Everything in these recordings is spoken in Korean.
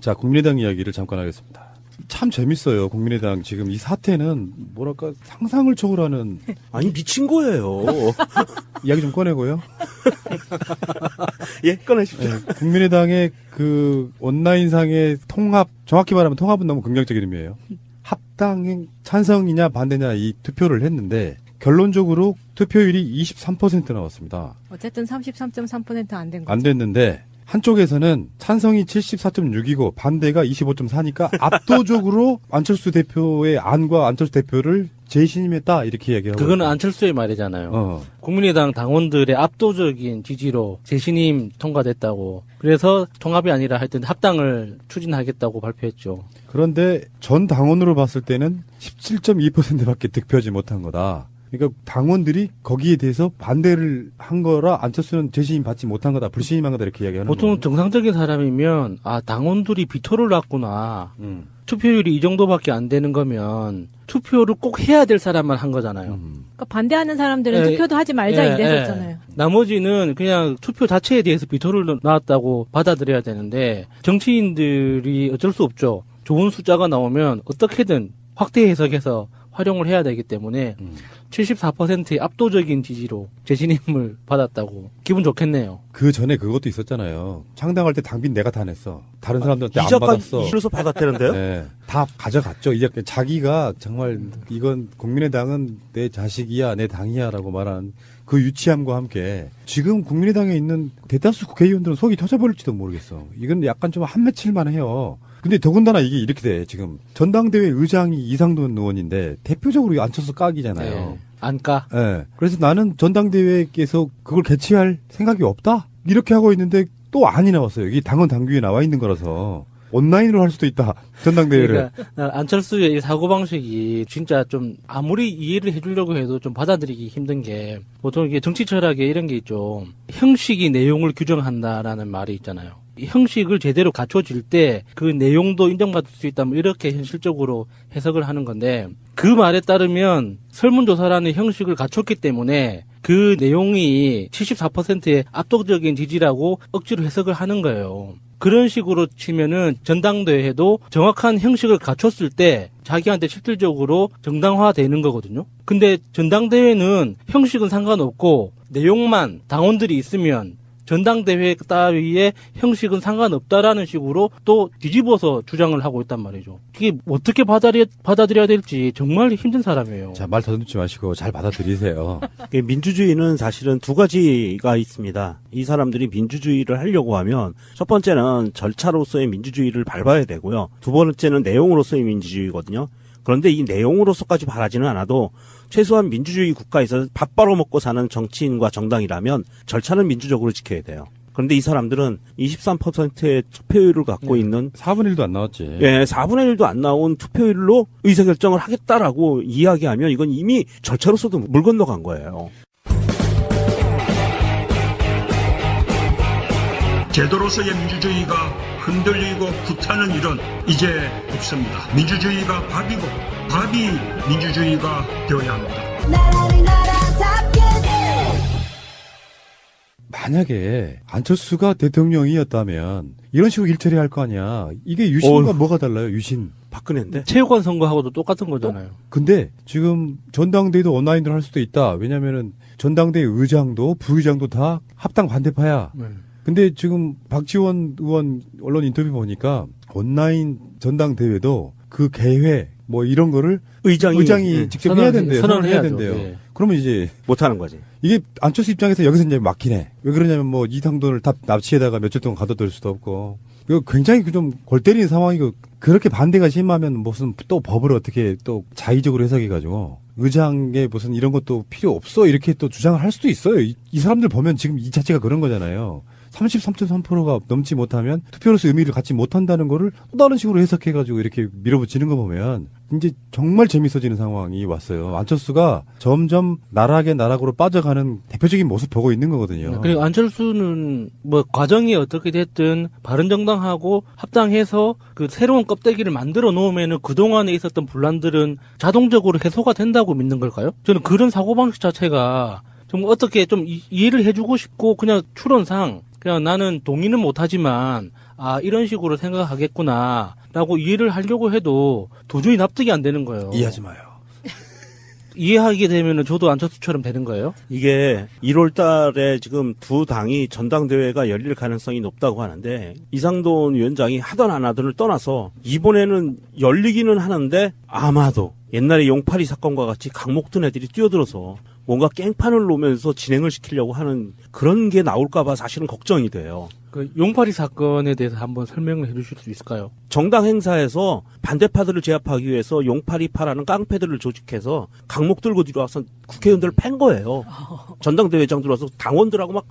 자, 국민의당 이야기를 잠깐 하겠습니다. 참 재밌어요. 국민의당 지금 이 사태는 뭐랄까 상상을 초월하는 아니 미친 거예요. 이야기 좀 꺼내고요. 예, 꺼내십시오. 네, 국민의당의 그 온라인상의 통합, 정확히 말하면 통합은 너무 긍정적인 의미예요. 합당 찬성이냐 반대냐 이 투표를 했는데 결론적으로 투표율이 23% 나왔습니다. 어쨌든 33.3% 안 된 거죠. 안 됐는데 한쪽에서는 찬성이 74.6이고 반대가 25.4니까 압도적으로 안철수 대표의 안과 안철수 대표를 재신임했다 이렇게 얘기하고 그거는 있어요. 안철수의 말이잖아요. 국민의당 당원들의 압도적인 지지로 재신임 통과됐다고. 그래서 통합이 아니라 하여튼 합당을 추진하겠다고 발표했죠. 그런데 전 당원으로 봤을 때는 17.2%밖에 득표하지 못한 거다. 그러니까 당원들이 거기에 대해서 반대를 한 거라 안철수는 재신임 받지 못한 거다, 불신임한 거다 이렇게 이야기하는 보통 거예요. 정상적인 사람이면 아 당원들이 비토를 놨구나. 투표율이 이 정도밖에 안 되는 거면 투표를 꼭 해야 될 사람만 한 거잖아요. 그러니까 반대하는 사람들은 예, 투표도 하지 말자 이랬었잖아요. 나머지는 그냥 투표 자체에 대해서 비토를 놨다고 받아들여야 되는데 정치인들이 어쩔 수 없죠. 좋은 숫자가 나오면 어떻게든 확대 해석해서 활용을 해야 되기 때문에 74%의 압도적인 지지로 재신임을 받았다고 기분 좋겠네요. 그 전에 그것도 있었잖아요. 창당할 때 당빈 내가 다 냈어. 다른 사람들한테 안 이자까지 받았어. 이로서 받았다는데요? 네, 다 가져갔죠. 이제 자기가 정말 이건 국민의당은 내 자식이야, 내 당이야라고 말한 그 유치함과 함께 지금 국민의당에 있는 대다수 국회의원들은 속이 터져버릴지도 모르겠어. 이건 약간 좀 한맺힐만 해요. 근데 더군다나 이게 이렇게 돼. 지금 전당대회 의장이 이상돈 의원인데 대표적으로 안철수 깍이잖아요. 네. 안 까. 네. 그래서 나는 전당대회에서 그걸 개최할 생각이 없다? 이렇게 하고 있는데 또 안이 나왔어요. 이게 당헌 당규에 나와 있는 거라서. 온라인으로 할 수도 있다. 전당대회를. 그러니까 안철수의 이 사고방식이 진짜 좀 아무리 이해를 해주려고 해도 좀 받아들이기 힘든 게 보통 이게 정치 철학에 이런 게 있죠. 형식이 내용을 규정한다라는 말이 있잖아요. 이 형식을 제대로 갖춰질 때 그 내용도 인정받을 수 있다면 이렇게 현실적으로 해석을 하는 건데 그 말에 따르면 설문조사라는 형식을 갖췄기 때문에 그 내용이 74%의 압도적인 지지라고 억지로 해석을 하는 거예요. 그런 식으로 치면은 전당대회도 정확한 형식을 갖췄을 때 자기한테 실질적으로 정당화되는 거거든요. 근데 전당대회는 형식은 상관없고 내용만 당원들이 있으면 전당대회 따위의 형식은 상관없다라는 식으로 또 뒤집어서 주장을 하고 있단 말이죠. 이게 어떻게 받아들여야 될지 정말 힘든 사람이에요. 자, 말 더듬지 마시고 잘 받아들이세요. 민주주의는 사실은 두 가지가 있습니다. 이 사람들이 민주주의를 하려고 하면 첫 번째는 절차로서의 민주주의를 밟아야 되고요. 두 번째는 내용으로서의 민주주의거든요. 그런데 이 내용으로서까지 바라지는 않아도 최소한 민주주의 국가에서 밥 벌어먹고 사는 정치인과 정당이라면 절차는 민주적으로 지켜야 돼요. 그런데 이 사람들은 23%의 투표율을 갖고 있는 4분의 1도 안 나왔지. 예, 4분의 1도 안 나온 투표율로 의사결정을 하겠다라고 이야기하면 이건 이미 절차로서도 물 건너간 거예요. 제도로서의 민주주의가 흔들리고 구타는 일은 이제 없습니다. 민주주의가 밥이고 밥이 민주주의가 되어야 합니다. 만약에 안철수가 대통령이었다면 이런 식으로 일처리 할 거 아니야. 이게 유신과 뭐가 달라요? 유신. 박근혜인데. 체육관 선거하고도 똑같은 거잖아요. 근데 지금 전당대회도 온라인으로 할 수도 있다. 왜냐면은 전당대회 의장도 부의장도 다 합당 반대파야. 근데 지금 박지원 의원 언론 인터뷰 보니까 온라인 전당대회도 그 개회 뭐 이런 거를 의장이 직접 해야 된대요. 선언을 해야 된대요. 네. 그러면 이제 못하는 거지. 이게 안철수 입장에서 여기서 이제 막히네. 왜 그러냐면 뭐 이상돈을 다 납치에다가 며칠 동안 가둬둘 수도 없고. 이거 굉장히 좀 골 때리는 상황이고 그렇게 반대가 심하면 무슨 또 법을 어떻게 또 자의적으로 해석해가지고 의장의 무슨 이런 것도 필요 없어 이렇게 또 주장을 할 수도 있어요. 이 사람들 보면 지금 이 자체가 그런 거잖아요. 33.3%가 넘지 못하면 투표로서 의미를 갖지 못한다는 거를 또 다른 식으로 해석해가지고 이렇게 밀어붙이는 거 보면 이제 정말 재밌어지는 상황이 왔어요. 안철수가 점점 나락의 나락으로 빠져가는 대표적인 모습 보고 있는 거거든요. 그리고 안철수는 뭐 과정이 어떻게 됐든 바른정당하고 합당해서 그 새로운 껍데기를 만들어 놓으면은 그동안에 있었던 분란들은 자동적으로 해소가 된다고 믿는 걸까요? 저는 그런 사고방식 자체가 좀 어떻게 좀 이해를 해주고 싶고 그냥 추론상 그냥 나는 동의는 못하지만 아, 이런 식으로 생각하겠구나라고 이해를 하려고 해도 도저히 납득이 안 되는 거예요. 이해하지 마요. 이해하게 되면은 저도 안철수처럼 되는 거예요? 이게 1월 달에 지금 두 당이 전당대회가 열릴 가능성이 높다고 하는데 이상돈 위원장이 하던 안 하던을 떠나서 이번에는 열리기는 하는데 아마도 옛날에 용팔이 사건과 같이 강목 든 애들이 뛰어들어서 뭔가 깽판을 놓으면서 진행을 시키려고 하는 그런 게 나올까봐 사실은 걱정이 돼요. 그 용팔이 사건에 대해서 한번 설명을 해주실 수 있을까요? 정당 행사에서 반대파들을 제압하기 위해서 용팔이파라는 깡패들을 조직해서 강목 들고 들어와서 국회의원들을 팬 거예요. 전당대회장 들어와서 당원들하고 막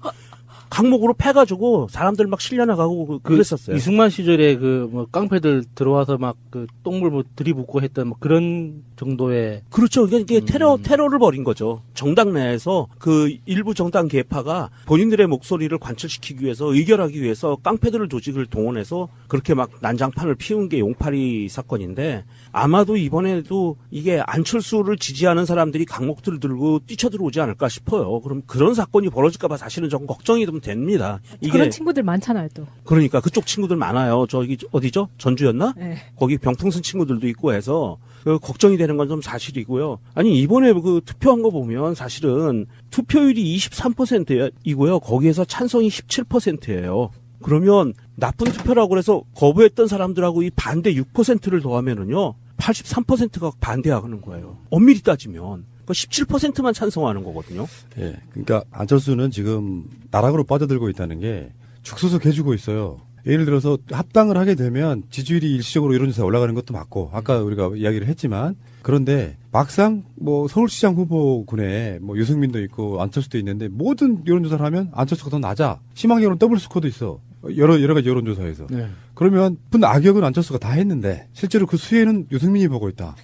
강목으로 패가지고 사람들 막 실려나가고 그랬었어요. 이승만 시절에 그 뭐 깡패들 들어와서 막 그 똥물 뭐 들이붓고 했던 뭐 그런 정도의 그렇죠. 이게 테러를 벌인 거죠. 정당 내에서 그 일부 정당 계파가 본인들의 목소리를 관철시키기 위해서 의결하기 위해서 깡패들을 조직을 동원해서 그렇게 막 난장판을 피운 게 용팔이 사건인데 아마도 이번에도 이게 안철수를 지지하는 사람들이 강목들을 들고 뛰쳐들어오지 않을까 싶어요. 그럼 그런 사건이 벌어질까봐 사실은 조금 걱정이 좀 됩니다. 이게 그런 친구들 많잖아요, 또. 그러니까 그쪽 친구들 많아요. 저기 어디죠? 전주였나? 네. 거기 병풍선 친구들도 있고 해서 걱정이 되는 건 좀 사실이고요. 아니 이번에 그 투표한 거 보면 사실은 투표율이 23%이고요. 거기에서 찬성이 17%예요. 그러면 나쁜 투표라고 해서 거부했던 사람들하고 이 반대 6%를 더하면은요. 83%가 반대하는 거예요. 엄밀히 따지면. 17%만 찬성하는 거거든요. 예. 그러니까 안철수는 지금 나락으로 빠져들고 있다는 게 죽수석 해주고 있어요. 예를 들어서 합당을 하게 되면 지지율이 일시적으로 여론조사에 올라가는 것도 맞고 아까 우리가 이야기를 했지만 그런데 막상 뭐 서울시장 후보군에 뭐 유승민도 있고 안철수도 있는데 모든 여론조사를 하면 안철수가 더 낮아. 희망 여론 더블 스코어도 있어. 여러 가지 여론조사에서. 네. 그러면 악역은 안철수가 다 했는데 실제로 그 수혜는 유승민이 보고 있다.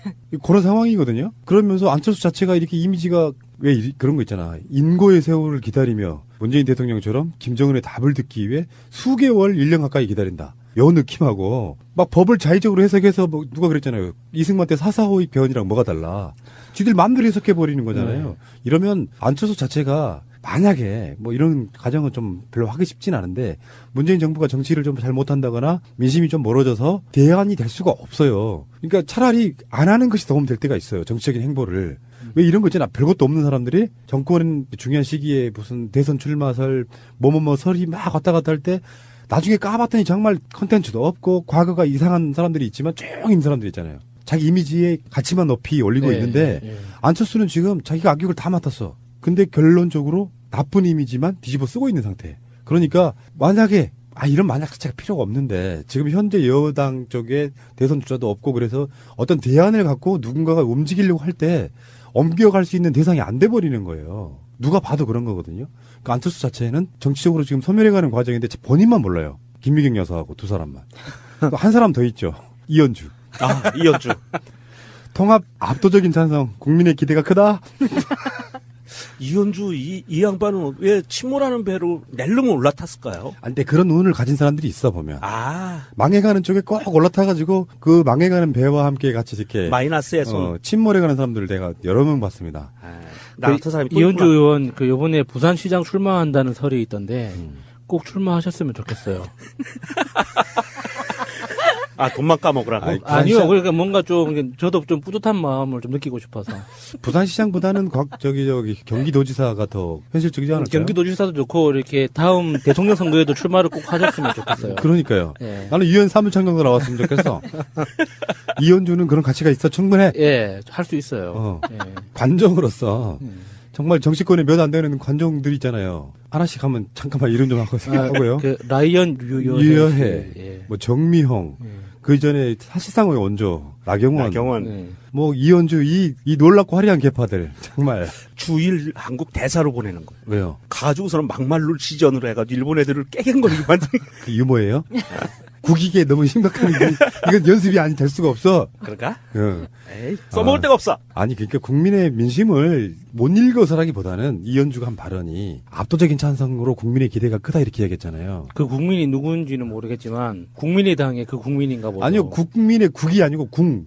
그런 상황이거든요. 그러면서 안철수 자체가 이렇게 이미지가 왜 그런 거 있잖아. 인고의 세월을 기다리며 문재인 대통령처럼 김정은의 답을 듣기 위해 수개월 1년 가까이 기다린다. 요 느낌하고 막 법을 자의적으로 해석해서 뭐 누가 그랬잖아요. 이승만 때 사사호익 변이랑 뭐가 달라. 지들 마음대로 해석해 버리는 거잖아요. 네. 이러면 안철수 자체가 만약에 뭐 이런 가정은 좀 별로 하기 쉽진 않은데 문재인 정부가 정치를 좀 잘 못한다거나 민심이 좀 멀어져서 대안이 될 수가 없어요. 그러니까 차라리 안 하는 것이 도움 될 때가 있어요. 정치적인 행보를. 왜 이런 거 있잖아. 별것도 없는 사람들이 정권 중요한 시기에 무슨 대선 출마설 뭐뭐뭐 설이 막 왔다 갔다 할 때 나중에 까봤더니 정말 컨텐츠도 없고 과거가 이상한 사람들이 있지만 조용히 있는 사람들 있잖아요. 자기 이미지에 가치만 높이 올리고 네, 있는데 네. 안철수는 지금 자기가 악역을 다 맡았어. 근데 결론적으로 나쁜 이미지만 뒤집어 쓰고 있는 상태. 그러니까 만약에 이런 만약 자체가 필요가 없는데 지금 현재 여당 쪽에 대선 주자도 없고 그래서 어떤 대안을 갖고 누군가가 움직이려고 할 때 옮겨갈 수 있는 대상이 안 돼 버리는 거예요. 누가 봐도 그런 거거든요. 그러니까 안철수 자체는 정치적으로 지금 소멸해가는 과정인데 본인만 몰라요. 김미경 여사하고 두 사람만. 또 한 사람 더 있죠. 이현주. 이현주. 통합 압도적인 찬성. 국민의 기대가 크다. 이현주 이 양반은 왜 침몰하는 배로 낼름 올라탔을까요? 근데 그런 운을 가진 사람들이 있어 보면. 망해가는 쪽에 꼭 올라타가지고 그 망해가는 배와 함께 같이 이렇게 마이너스에서 침몰해가는 사람들을 내가 여러 명 봤습니다. 나 같은 사람이 또 이현주 있구나. 의원 그 요번에 부산시장 출마한다는 설이 있던데 꼭 출마하셨으면 좋겠어요. 돈만 까먹으라고? 아니요, 그러니까 뭔가 좀 저도 좀 뿌듯한 마음을 좀 느끼고 싶어서. 부산시장보다는 저기 경기도지사가 더 현실적이지 않을까요? 경기도지사도 좋고 이렇게 다음 대통령 선거에도 출마를 꼭 하셨으면 좋겠어요. 그러니까요. 예. 나는 유엔 사무총장도 나왔으면 좋겠어. 이현주는 그런 가치가 있어 충분해. 예, 할 수 있어요. 예. 관정으로서 정말 정치권에 몇 안 되는 관정들 있잖아요. 하나씩 하면 잠깐만 이름 좀 하고요. 그 라이언 유여해, 예. 뭐 정미형, 그 전에 사실상의 원조 나경원, 네. 뭐 이현주 이 놀랍고 화려한 계파들 정말 주일 한국 대사로 보내는 거예요. 왜요? 가지고서는 막말로 지전으로 해가지고 일본 애들을 깨갱거리게 만드는 그 유머예요? 국익에 너무 심각한 게 이건 연습이 될 수가 없어. 그런가? 응. 에이, 써먹을 데가 없어. 아니 그러니까 국민의 민심을 못 읽어서라기보다는 이현주가 한 발언이 압도적인 찬성으로 국민의 기대가 크다 이렇게 얘기했잖아요. 그 국민이 누군지는 모르겠지만 국민의당의 그 국민인가 보죠. 아니요, 국민의 국이 아니고 궁.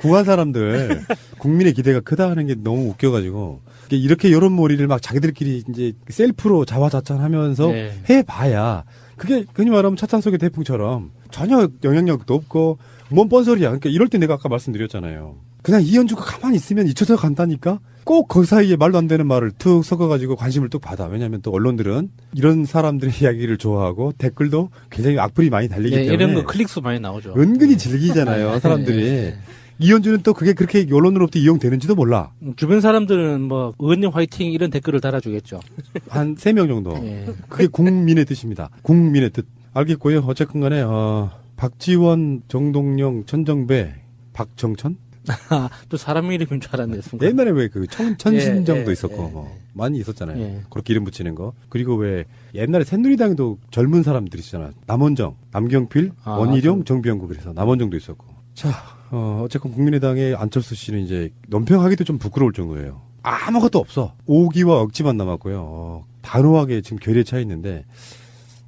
궁한 사람들 국민의 기대가 크다 하는 게 너무 웃겨가지고 이렇게 여론몰이를 막 자기들끼리 이제 셀프로 자화자찬하면서 네. 해봐야 그게 흔히 말하면 차창 속의 태풍처럼 전혀 영향력도 없고 뭔 뻔소리야. 그러니까 이럴 때 내가 아까 말씀드렸잖아요. 그냥 이현주가 가만히 있으면 잊혀져 간다니까? 꼭 그 사이에 말도 안 되는 말을 툭 섞어가지고 관심을 뚝 받아. 왜냐하면 또 언론들은 이런 사람들의 이야기를 좋아하고 댓글도 굉장히 악플이 많이 달리기 예, 때문에 이런 거 클릭수 많이 나오죠. 은근히 즐기잖아요. 사람들이. 예. 이현주는 또 그게 그렇게 언론으로부터 이용되는지도 몰라. 주변 사람들은 뭐 의원님 화이팅 이런 댓글을 달아주겠죠. 한 3명 정도. 예. 그게 국민의 뜻입니다. 국민의 뜻. 알겠고요. 어쨌건 간에 박지원, 정동영, 천정배, 박정천? 또 사람 이름인 줄 알았네, 순간. 옛날에 왜 그 천신정도 예, 있었고 예, 뭐 많이 있었잖아요. 예. 그렇게 이름 붙이는 거. 그리고 왜 옛날에 새누리당에도 젊은 사람들 있잖아. 남원정, 남경필, 원희룡, 정비영국 그래서 남원정도 있었고. 자, 어쨌건 국민의당의 안철수 씨는 이제 논평하기도 좀 부끄러울 정도예요. 아무것도 없어. 오기와 억지만 남았고요. 단호하게 지금 결의에 차 있는데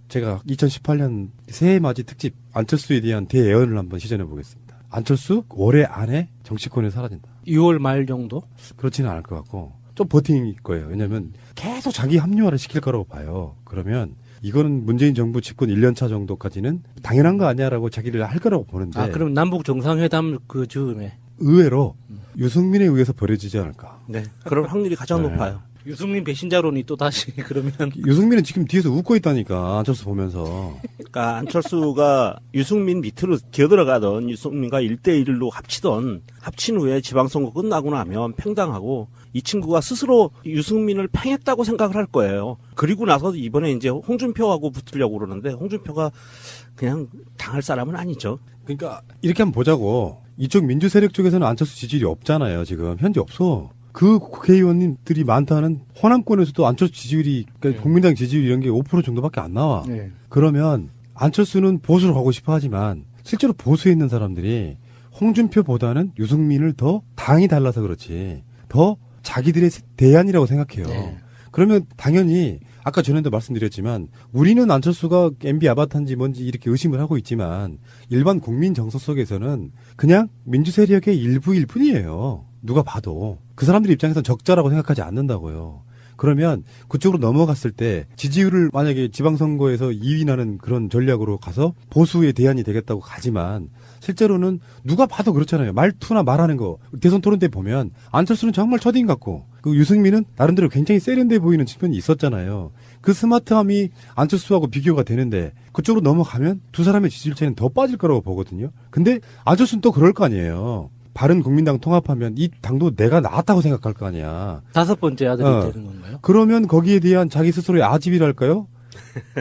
제가 2018년 새해맞이 특집 안철수에 대한 대예언을 한번 시전해 보겠습니다. 안철수 올해 안에 정치권에 사라진다. 6월 말 정도? 그렇지는 않을 것 같고 좀 버팅일 거예요. 왜냐하면 계속 자기 합리화를 시킬 거라고 봐요. 그러면 이거는 문재인 정부 집권 1년차 정도까지는 당연한 거 아니야라고 자기를 할 거라고 보는데 그럼 남북 정상회담 그 즈음에. 의외로 유승민에 의해서 벌어지지 않을까. 네. 그럴 확률이 가장 네. 높아요. 유승민 배신자론이 또 다시 그러면. 유승민은 지금 뒤에서 웃고 있다니까 안철수 보면서. 그러니까 안철수가 유승민 밑으로 기어들어가던 유승민과 1대1로 합친 후에 지방선거 끝나고 나면 팽당하고 이 친구가 스스로 유승민을 팽했다고 생각을 할 거예요. 그리고 나서 이번에 이제 홍준표하고 붙으려고 그러는데 홍준표가 그냥 당할 사람은 아니죠. 그러니까 이렇게 한번 보자고. 이쪽 민주 세력 쪽에서는 안철수 지지율이 없잖아요. 지금 현재 없어. 그 국회의원님들이 많다는 호남권에서도 안철수 지지율이 그러니까 국민당 지지율 이런 게 5% 정도밖에 안 나와. 네. 그러면 안철수는 보수로 가고 싶어 하지만 실제로 보수에 있는 사람들이 홍준표보다는 유승민을 더 당이 달라서 그렇지 더 자기들의 대안이라고 생각해요. 네. 그러면 당연히 아까 전에도 말씀드렸지만 우리는 안철수가 MB 아바타인지 뭔지 이렇게 의심을 하고 있지만 일반 국민 정서 속에서는 그냥 민주 세력의 일부일 뿐이에요. 누가 봐도. 그 사람들 입장에서는 적자라고 생각하지 않는다고요. 그러면 그쪽으로 넘어갔을 때 지지율을 만약에 지방선거에서 2위 나는 그런 전략으로 가서 보수의 대안이 되겠다고 가지만 실제로는 누가 봐도 그렇잖아요. 말투나 말하는 거. 대선 토론 때 보면 안철수는 정말 첫인 같고 그 유승민은 나름대로 굉장히 세련돼 보이는 측면이 있었잖아요. 그 스마트함이 안철수하고 비교가 되는데 그쪽으로 넘어가면 두 사람의 지지율 차이는 더 빠질 거라고 보거든요. 근데 안철수는 또 그럴 거 아니에요. 바른 국민당 통합하면 이 당도 내가 나았다고 생각할 거 아니야. 5번째 아들이 되는 건가요? 그러면 거기에 대한 자기 스스로의 아집이랄까요?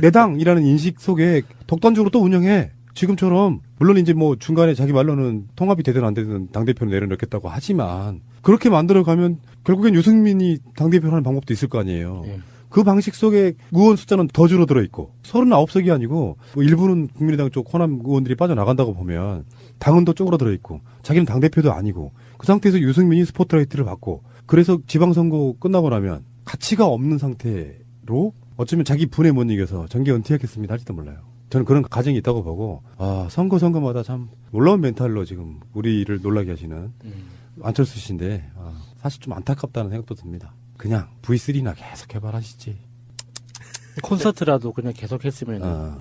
내 당이라는 인식 속에 독단적으로 또 운영해. 지금처럼 물론 이제 뭐 중간에 자기 말로는 통합이 되든 안 되든 당대표를 내려놓겠다고 하지만 그렇게 만들어가면 결국엔 유승민이 당대표를 하는 방법도 있을 거 아니에요. 예. 그 방식 속에 의원 숫자는 더 줄어들어 있고 39석이 아니고 뭐 일부는 국민의당 쪽 호남 의원들이 빠져나간다고 보면 당은 더 쪼그라들어 있고 자기는 당대표도 아니고 그 상태에서 유승민이 스포트라이트를 받고 그래서 지방선거 끝나고 나면 가치가 없는 상태로 어쩌면 자기 분에 못 이겨서 정계 은퇴하겠습니다 할지도 몰라요. 저는 그런 가정이 있다고 보고 선거마다 참 놀라운 멘탈로 지금 우리를 놀라게 하시는 안철수 씨인데 사실 좀 안타깝다는 생각도 듭니다. 그냥 V3나 계속 개발하시지. 콘서트라도 그냥 계속 했으면